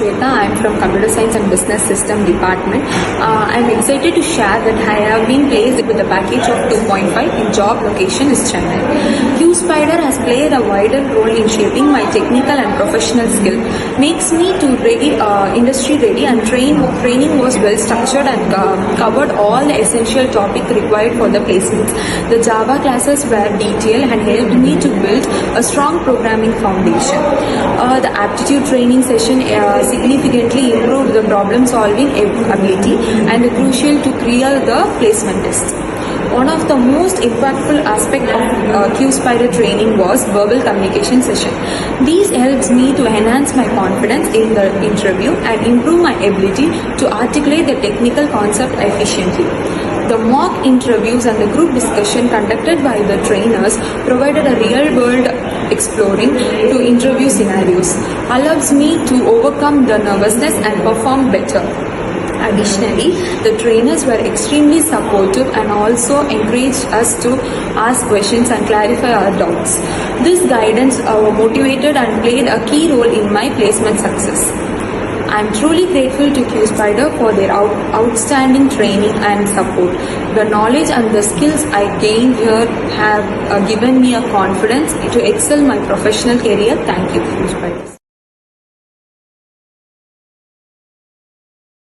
Swetha. I am from Computer Science and Business System Department. I am excited to share that I have been placed with a package of 2.5 in job location is Chennai. Qspider has played a vital role in shaping my technical and professional skill. Makes me to ready, industry ready, and training was well structured and covered all the essential topic required for the placements. The Java classes were detailed and helped me to build a strong programming foundation. The aptitude training session significantly improved the problem solving ability and crucial to clear the placement test. One of the most impactful aspects of Qspider training was verbal communication session. This helps me to enhance my confidence in the interview and improve my ability to articulate the technical concept efficiently. The mock interviews and the group discussion conducted by the trainers provided a real-world exploring to interview scenarios, allows me to overcome the nervousness and perform better. Additionally, the trainers were extremely supportive and also encouraged us to ask questions and clarify our doubts. This guidance motivated and played a key role in my placement success. I am truly grateful to Qspider for their outstanding training and support. The knowledge and the skills I gained here have given me a confidence to excel my professional career. Thank you, Qspiders.